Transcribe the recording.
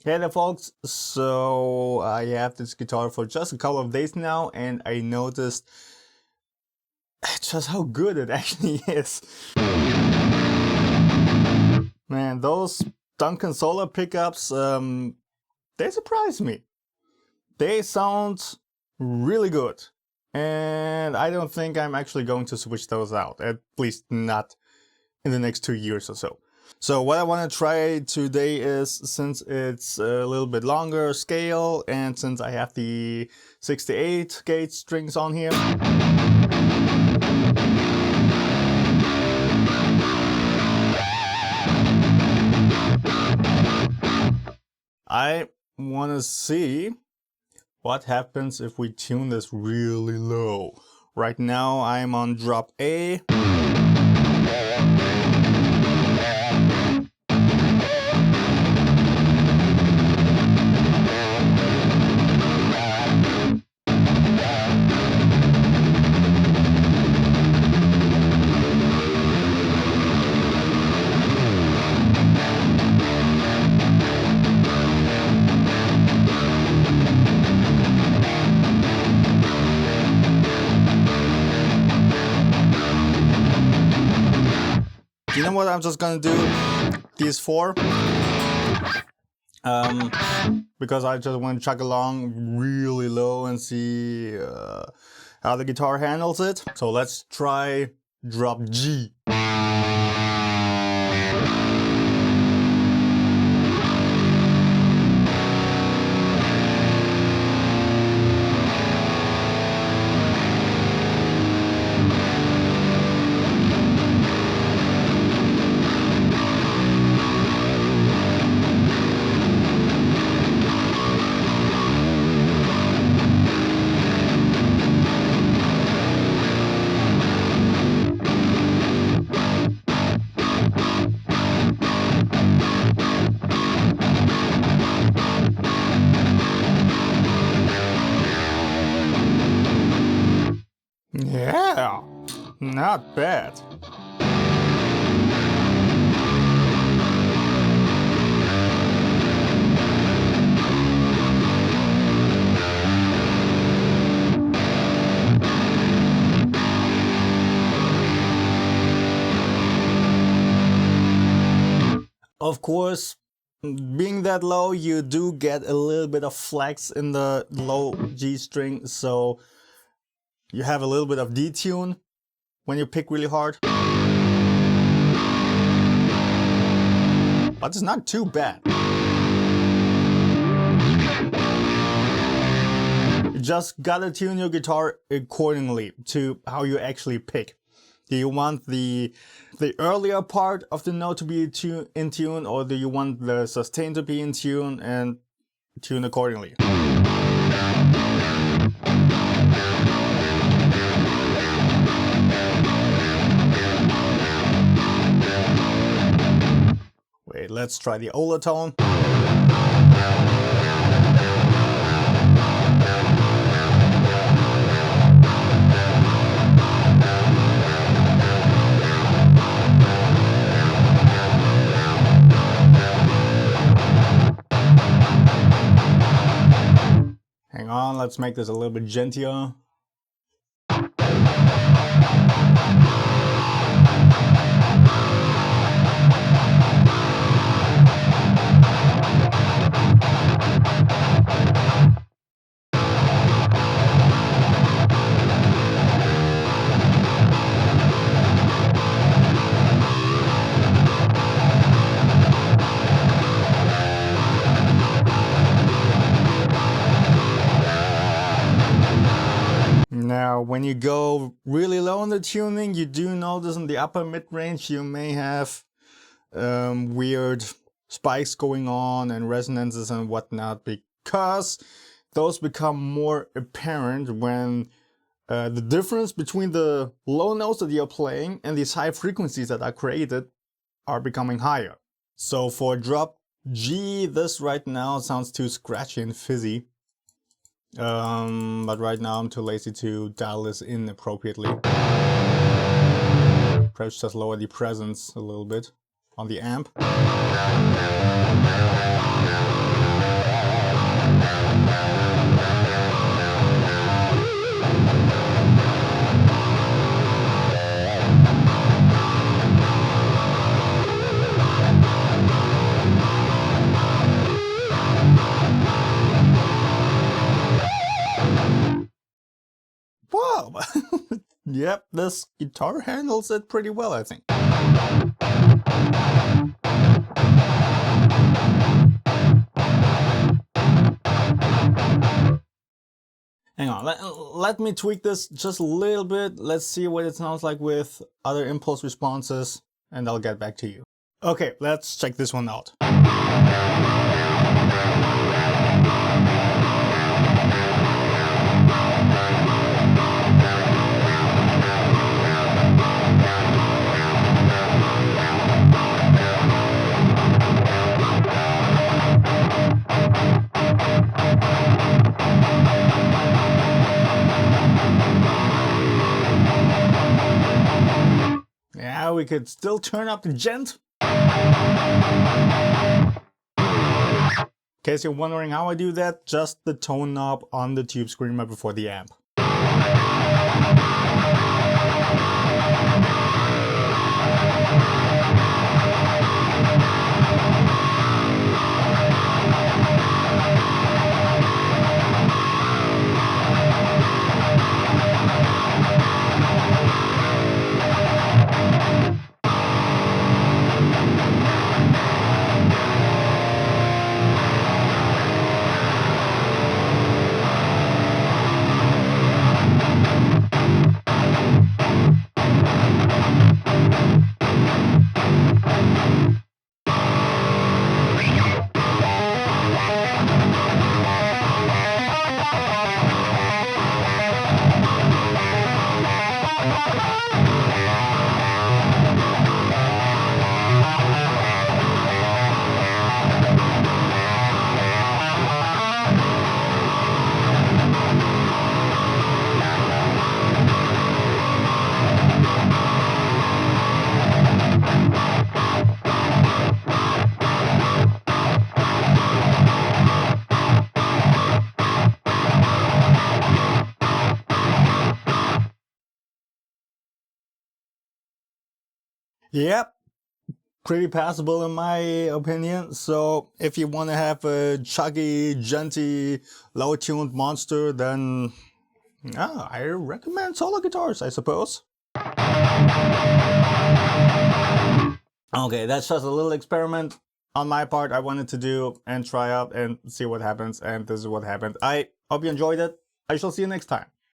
Hey there folks, so I have this guitar for just a couple of days now and I noticed just how good it actually is. Man, those Duncan Solar pickups, they surprise me. They sound really good and I don't think I'm actually going to switch those out, at least not in the next 2 years or so. So what I want to try today is, since it's a little bit longer scale and since I have the 68 gauge strings on here, I want to see what happens if we tune this really low. Right now I'm on drop A. You know what I'm just gonna do? These four. Because I just want to chug along really low and see how the guitar handles it. So let's try drop G. Yeah, not bad. Of course, being that low, you do get a little bit of flex in the low G string, so you have a little bit of detune when you pick really hard. But it's not too bad. You just gotta tune your guitar accordingly to how you actually pick. Do you want the earlier part of the note to be in tune, or do you want the sustain to be in tune, and tune accordingly? Wait, let's try the Ola tone. Hang on, let's make this a little bit gentler. Now, when you go really low in the tuning, you do notice in the upper mid-range you may have weird spikes going on and resonances and whatnot, because those become more apparent when the difference between the low notes that you're playing and these high frequencies that are created are becoming higher. So for drop G, this right now sounds too scratchy and fizzy. But right now I'm too lazy to dial this in appropriately. Perhaps just lower the presence a little bit on the amp. Yep, this guitar handles it pretty well, I think. Hang on, let me tweak this just a little bit. Let's see what it sounds like with other impulse responses, and I'll get back to you. Okay, let's check this one out. Yeah, we could still turn up the gent. In case you're wondering how I do that, just the tone knob on the Tube Screamer before the amp. Yep, pretty passable in my opinion. So if you want to have a chuggy, genty, low-tuned monster, then yeah, I recommend solo guitars, I suppose. Okay, that's just a little experiment on my part I wanted to do and try out and see what happens, and this is what happened. I hope you enjoyed it. I shall see you next time.